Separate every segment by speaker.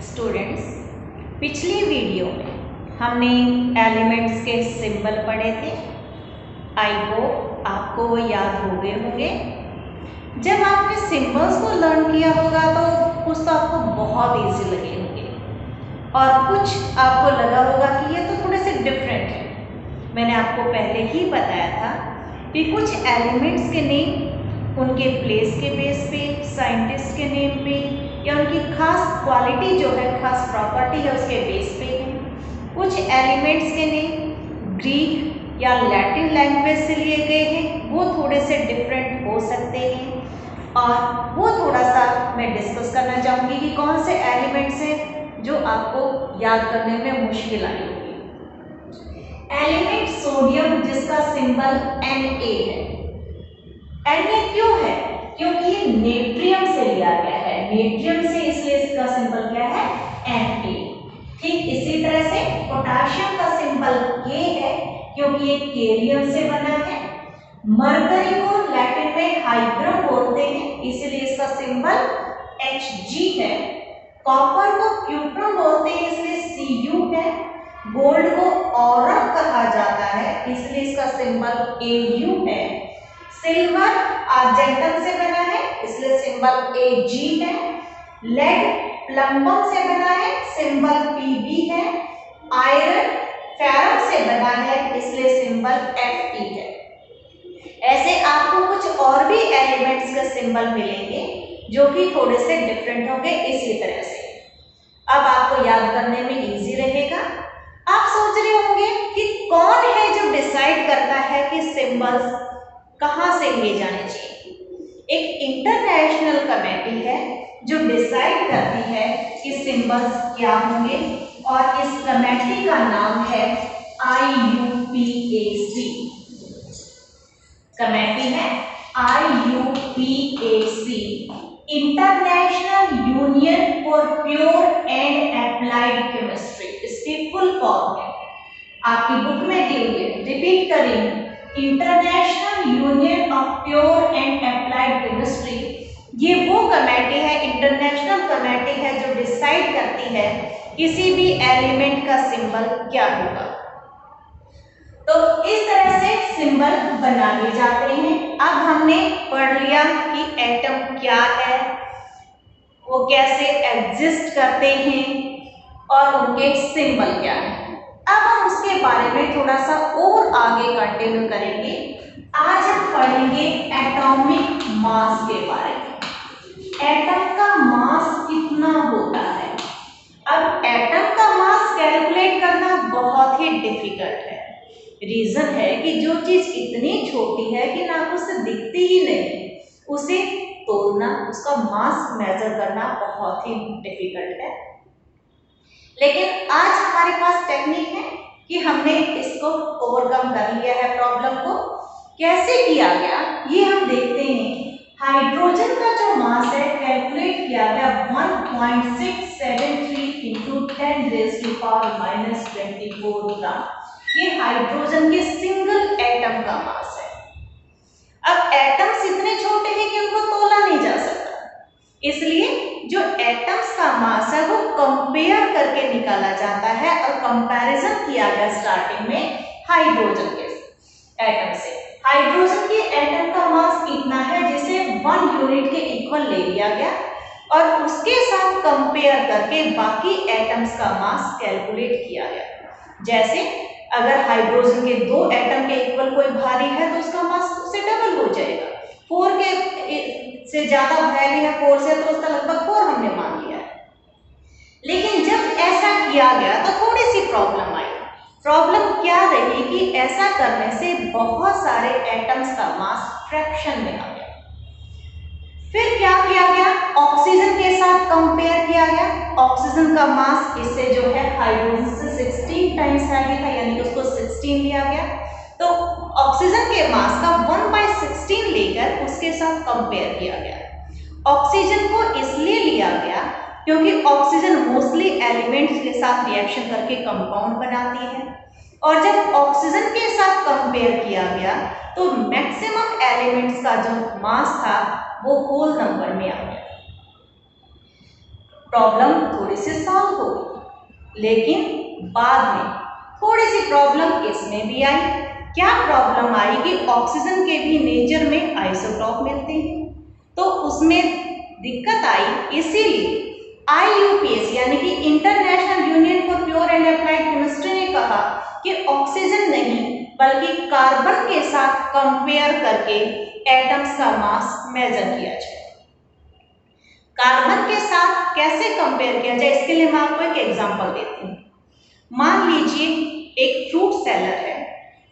Speaker 1: Students, पिछली video में हमने एलिमेंट्स के सिंबल पढ़े थे। आई होप आपको वो याद हो गए होंगे। जब आपने सिंबल्स को लर्न किया होगा तो कुछ तो आपको बहुत इजी लगे होंगे और कुछ आपको लगा होगा कि ये तो थोड़े से डिफरेंट है। मैंने आपको पहले ही बताया था कि कुछ एलिमेंट्स के नेम उनके प्लेस के बेस पे, साइंटिस्ट के नेम पे या उनकी खास क्वालिटी जो है, खास प्रॉपर्टी है उसके बेस पे है। कुछ एलिमेंट्स के नेम ग्रीक या लैटिन लैंग्वेज से लिए गए हैं, वो थोड़े से डिफरेंट हो सकते हैं और वो थोड़ा सा मैं डिस्कस करना चाहूँगी कि कौन से एलिमेंट्स हैं जो आपको याद करने में मुश्किल आई होगी। एलिमेंट सोडियम जिसका सिंबल Na है। Na क्यों है? क्योंकि ये नेट्रियम से लिया गया है, नेट्रियम से, इसलिए इसका सिंबल क्या है? Na। ठीक इसी तरह से पोटाशियम का सिंबल K है क्योंकि ये केरियम से बना है। मरकरी को लैटिन में हाइड्रम बोलते हैं, इसीलिए इसका सिंबल Hg है। कॉपर को क्यूप्रम बोलते हैं, इसलिए Cu है। गोल्ड को औरम कहा जाता है, इसलिए इसका सिंबल Au है। सिल्वर आर्जेंटम से बना है, इसलिए सिंबल Ag है। लेड प्लम्बम से बना है, सिंबल Pb है। आयरन फेरम से बना है, इसलिए सिंबल Fe है। ऐसे आपको कुछ और भी एलिमेंट्स के सिंबल मिलेंगे जो कि थोड़े से डिफरेंट होंगे इसी तरह से। अब आपको याद करने में इजी रहेगा। आप सोच रहे होंगे कि कौन है जो डिसाइड करता है कि सिंबल्स कहां से लिए जाने चाहिए। एक इंटरनेशनल कमेटी है जो डिसाइड करती है कि सिंबल्स क्या होंगे और इस कमेटी का नाम है IUPAC। कमेटी है IUPAC, international union for pure and applied chemistry. इसकी फुल फॉर्म है, आपकी बुक में दी हुई है, रिपीट करेंगे, international union of pure and applied chemistry. ये वो कमेटी है, इंटरनेशनल कमेटी है जो डिसाइड करती है किसी भी एलिमेंट का सिंबल क्या होगा। तो इस तरह से सिंबल बना लिए जाते हैं। अब हमने पढ़ लिया कि एटम क्या है, वो कैसे एग्जिस्ट करते हैं और उनके सिंबल क्या है। अब हम उसके बारे में थोड़ा सा और आगे कंटिन्यू करेंगे। आज हम पढ़ेंगे एटॉमिक मास के बारे में। एटम का मास कितना होता है? अब एटम का मास कैलकुलेट करना बहुत ही डिफिकल्ट है। रीजन है कि जो चीज इतनी छोटी है कि ना उससे दिखती ही नहीं, उसे तोड़ना, उसका मास मेजर करना बहुत ही डिफिकल्ट है। लेकिन आज हमारे पास टेक्निक है कि हमने इसको ओवरकम कर लिया है। प्रॉब्लम को कैसे किया गया ये हम देखते हैं। हाइड्रोजन का जो मास है कैलकुलेट किया गया 1.673 × 10⁻⁻24 ग्राम। ये हाइड्रोजन के सिंगल एटम का मास है। अब एटम्स इतने छोटे हैं कि उनको तोला नहीं जा सकता, इसलिए जो एटम्स का मास है वो कंपेयर करके निकाला जाता है और कंपैरिजन किया गया स्टार्टिंग में हाइड्रोजन के एटम से। हाइड्रोजन के एटम का मास इतना है जिसे 1 यूनिट के इक्वल ले लिया गया और उसके साथ कंपेयर करके बाकी एटम्स का मास कैलकुलेट किया गया। जैसे अगर हाइड्रोजन के 2 एटम के इक्वल कोई भारी है तो उसका मास उससे डबल हो जाएगा। 4 के से ज्यादा भारी है 4 से, तो उसका लगभग 4 हमने मान लिया है। लेकिन जब ऐसा किया गया तो थोड़ी सी प्रॉब्लम आई। प्रॉब्लम क्या रही कि ऐसा करने से बहुत सारे एटम्स का मास फ्रैक्शन में आ गया। फिर क्या किया गया? ऑक्सीजन के साथ कंपेयर किया गया। ऑक्सीजन का मास इससे जो है हाइड्रोजन से 16 टाइम्स हैवी था, यानी कि उसको 16 लिया गया। तो ऑक्सीजन के मास का 1/16 लेकर उसके साथ कंपेयर किया गया। ऑक्सीजन को इसलिए लिया गया क्योंकि ऑक्सीजन मोस्टली एलिमेंट्स के साथ रिएक्शन करके कंपाउंड बनाती है और जब ऑक्सीजन के साथ कंपेयर किया गया तो मैक्सिमम एलिमेंट्स का जो मास था वो होल नंबर में आ गया। प्रॉब्लम थोड़ी सी सॉल्व हो गई। लेकिन बाद में थोड़ी सी प्रॉब्लम इसमें भी आई। क्या प्रॉब्लम आई कि ऑक्सीजन के भी नेचर में आइसोटॉप मिलते हैं, तो उसमें दिक्कत आई। इसीलिए IUPAC यानी कि international union for pure and applied chemistry ने कहा कि ऑक्सीजन नहीं बल्कि कार्बन के साथ कंपेयर करके एटम्स का मास मेजर किया जाए। कार्बन के साथ कैसे कंपेयर किया जाए, इसके लिए मैं आपको एक एग्जांपल देती हूँ। मान लीजिए एक फ्रूट सेलर है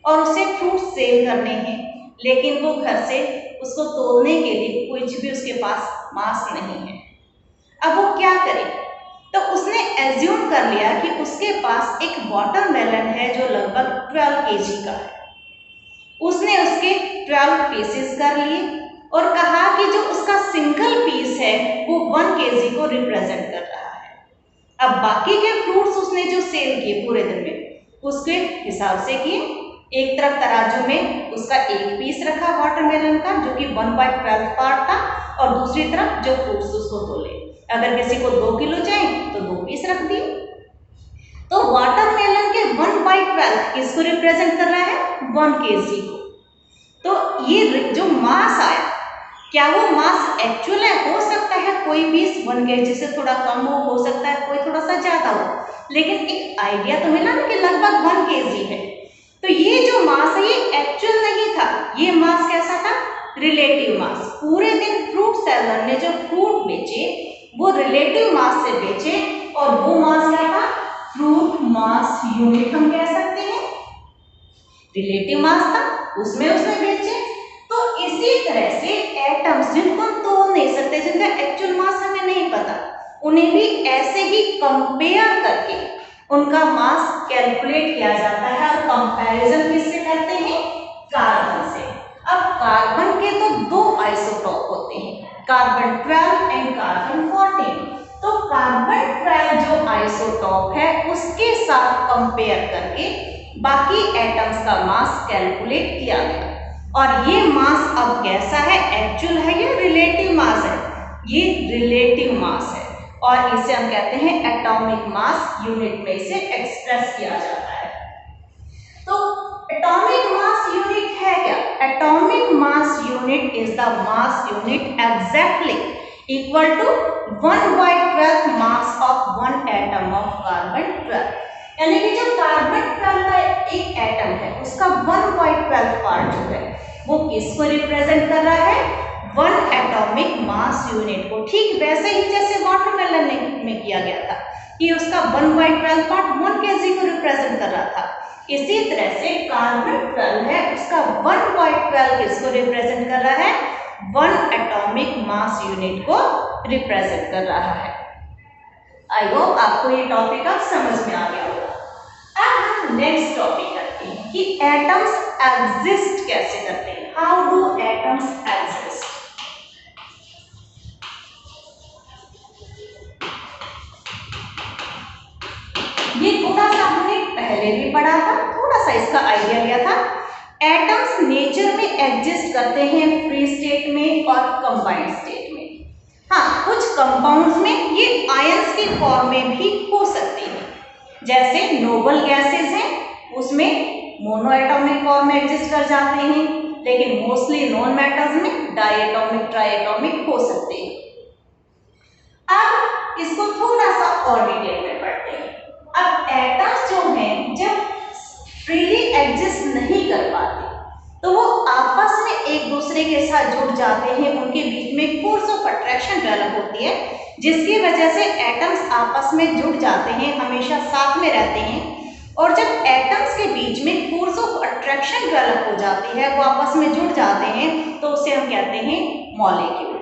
Speaker 1: और उसे फ्रूट सेल करने हैं, लेकिन वो घर से उसको तोड़ने के लिए कुछ भी उसके पास मास नहीं है। अब वो क्या करे, तो उसने एज्यूम कर लिया कि उसके पास एक वाटरमेलन है जो लगभग 12 kg का है। उसने उसके 12 पीसेस कर लिए और कहा कि जो उसका सिंगल पीस है वो 1 kg को रिप्रेजेंट कर रहा है। अब बाकी के फ्रूट्स उसने जो सेल किए पूरे दिन में उसके हिसाब से किए। एक तरफ तराजू में उसका एक पीस रखा वाटरमेलन का जो कि 1/12 पार्ट था, और दूसरी तरफ जो फ्रूट्स उसको तोले, अगर किसी को 2 किलो चाहिए तो 2 पीस रख दिए। तो वाटरमेलन के 1/12 किसको रिप्रेजेंट कर रहा है, 1 kg को। तो ये जो मास आया, क्या वो मास एक्चुअल है? हो सकता है कोई पीस 1 kg से थोड़ा कम हो सकता है कोई थोड़ा सा ज्यादा हो, लेकिन एक आइडिया तो मिला ना कि लगभग 1 kg है। तो ये जो मास है ये एक्चुअल नहीं था, ये मास कैसा था, रिलेटिव मास। पूरे दिन फ्रूट सेलर ने जो फ्रूट बेचे वो रिलेटिव मास से बेचे, और वो मास क्या था, फ्रूट मास यूनिट हम कह सकते हैं। रिलेटिव मास था, उसमें उसने बेचे। तो इसी तरह से एटम्स जिनको हम तोड़ नहीं सकते, जिनका एक्चुअल मास हमें नहीं पता, उन्हें भी ऐसे ही कंपेयर करके उनका मास कैलकुलेट किया जाता है। और कंपैरिजन किससे करते हैं, कार्बन से। अब कार्बन के तो 2 आइसोटॉप होते हैं, कार्बन 12 एंड कार्बन 14। तो कार्बन 12 जो आइसोटॉप है उसके साथ कंपेयर करके बाकी एटम्स का मास कैलकुलेट किया गया। और ये मास अब कैसा है, एक्चुअल है या रिलेटिव मास है, ये रिलेटिव मास है, और इसे हम कहते हैं एटॉमिक मास यूनिट में इसे एक्सप्रेस किया जाता है। तो एटॉमिक मास यूनिट है क्या, atomic mass unit is the mass unit exactly equal to 1/12 mass of 1 atom of carbon 12। यानी कि जो कार्बन 12 का एक एटम है उसका 1/12 पार्ट जो है वो किसको रिप्रेजेंट कर रहा है, 1 एटॉमिक मास यूनिट को। ठीक वैसे ही जैसे वाटरमेलन में किया गया था कि उसका 1/12 पार्ट 1 kg को रिप्रेजेंट कर रहा था, इसी तरह से कार्बन 12 है उसका 1/12 किसको रिप्रेजेंट कर रहा है, 1 एटॉमिक मास यूनिट को रिप्रेजेंट कर रहा है। आई होप आपको ये टॉपिक अब समझ में आ गया होगा। अब हम नेक्स्ट टॉपिक करते हैं कि एटम्स एग्जिस्ट कैसे करते हैं, हाउ डू एटम्स एग्जिस्ट। ये थोड़ा सा हमने पहले भी पढ़ा था, थोड़ा सा इसका आइडिया लिया था। एटम्स नेचर में एग्जिस्ट करते हैं फ्री स्टेट में और कंबाइंड स्टेट में। हाँ, कुछ कंपाउंड्स में ये आयंस के फॉर्म में भी हो सकते हैं, जैसे नोबल गैसेस हैं उसमें मोनो एटॉमिक फॉर्म में एग्जिस्ट कर जाते हैं, लेकिन मोस्टली नॉन मेटल्स में डायटोमिक ट्राइएटोमिक हो सकते हैं। अब इसको थोड़ा सा और डिटेल में पढ़ते हैं। अब एटम्स जो हैं जब फ्रीली एग्जिस्ट नहीं कर पाते तो वो आपस में एक दूसरे के साथ जुड़ जाते हैं, उनके बीच में फोर्स ऑफ अट्रैक्शन डेवलप होती है, जिसकी वजह से एटम्स आपस में जुड़ जाते हैं, हमेशा साथ में रहते हैं। और जब एटम्स के बीच में फोर्स ऑफ अट्रैक्शन डेवलप हो जाती है, वो आपस में जुड़ जाते हैं, तो उसे हम कहते हैं मॉलिक्यूल।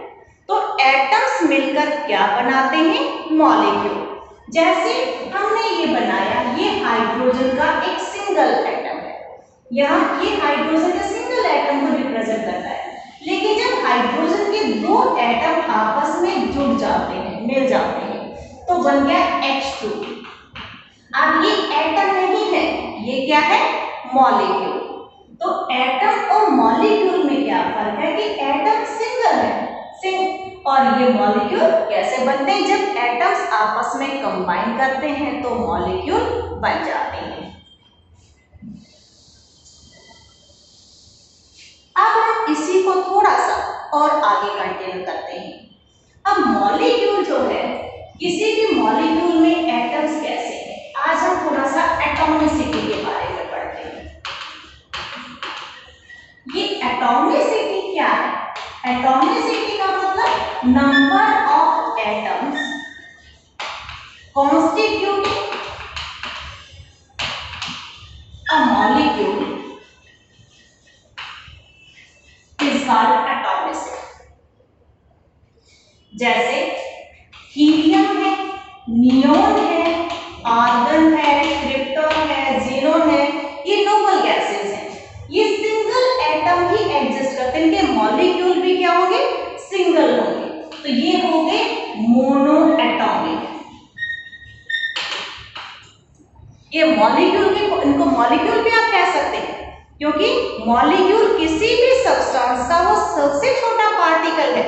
Speaker 1: तो एटम्स मिलकर क्या बनाते हैं, मॉलिक्यूल। जैसे हमने ये बनाया, ये हाइड्रोजन का एक सिंगल एटम है, यहाँ ये हाइड्रोजन के सिंगल एटम को रिप्रेजेंट करता है। लेकिन जब हाइड्रोजन के 2 एटम आपस में जुड़ जाते हैं, मिल जाते हैं, तो बन गया H2। अब ये एटम नहीं है, ये क्या है, मॉलिक्यूल। तो एटम और मॉलिक्यूल में क्या फर्क है कि एटम सिंगल है, और ये मॉलिक्यूल कैसे बनते हैं? जब एटम्स आपस में कंबाइन करते हैं तो मॉलिक्यूल बन जाते हैं। अब हम इसी को थोड़ा सा और आगे कंटिन्यू करते हैं। अब मॉलिक्यूल जो है, किसी भी मॉलिक्यूल में एटम्स कैसे हैं, आज हम थोड़ा सा एटॉमिसिटी के बारे में पढ़ते हैं। ये एटॉमिसिटी क्या है? एटॉमिसिटी का मतलब number of atoms constituting a molecule is called atomicity. जैसे हीलियम है, नियोन है, आर्गन है, क्रिप्टॉन है, ज़ीनोन है, ये नोबल गैसेस हैं। ये सिंगल एटम ही एग्जिस्ट करते हैं, इनके मॉलिक्यूल भी क्या होंगे? सिंगल होंगे। तो ये हो गए मोनो एटॉमिक। ये मॉलिक्यूल के, इनको मॉलिक्यूल भी आप कह सकते हैं, क्योंकि मॉलिक्यूल किसी भी सब्सटेंस का वो सबसे छोटा पार्टिकल है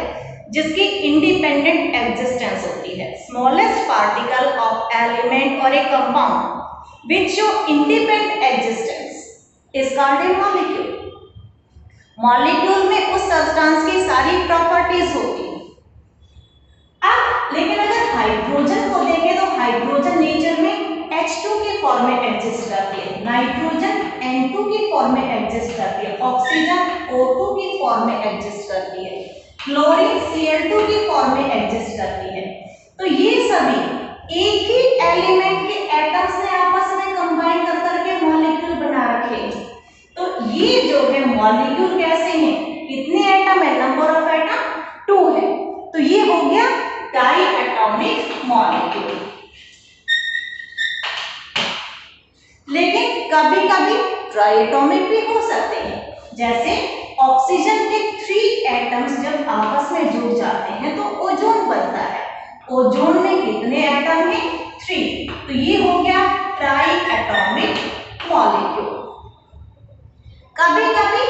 Speaker 1: जिसकी इंडिपेंडेंट एग्जिस्टेंस होती है। स्मॉलेस्ट पार्टिकल ऑफ एलिमेंट और ए compound which show independent existence is called a molecule. Molecule में उस सब्सटेंस की सारी प्रॉपर्टीज होती हैं। अब लेकिन अगर हाइड्रोजन को देखें तो हाइड्रोजन नेचर में H2 के फॉर्म में एग्जिस्ट करती है, नाइट्रोजन N2 के फॉर्म में एग्जिस्ट करती है, ऑक्सीजन O2 के फॉर्म में एग्जिस्ट करती है, क्लोरीन Cl2 के फॉर्म में एग्जिस्ट करती है। तो ये सभी एक ही एलिमेंट के एटम्स ने आपस में कंबाइन कर करके मॉलिक्यूल बना रखे हैं। तो ये जो है मॉलिक्यूल कैसे हैं? कितने एटम है? नंबर ऑफ एटम 2 है। तो ये हो गया डाई एटॉमिक मॉलिक्यूल। लेकिन कभी कभी ट्राइएटॉमिक भी हो सकते हैं। जैसे ऑक्सीजन के 3 एटम्स जब आपस में जुड़ जाते हैं तो ओजोन बनता है। ओजोन में कितने एटम हैं? 3। तो ये हो गया ट्राई एटॉमिक मॉलिक्यूल। कभी कभी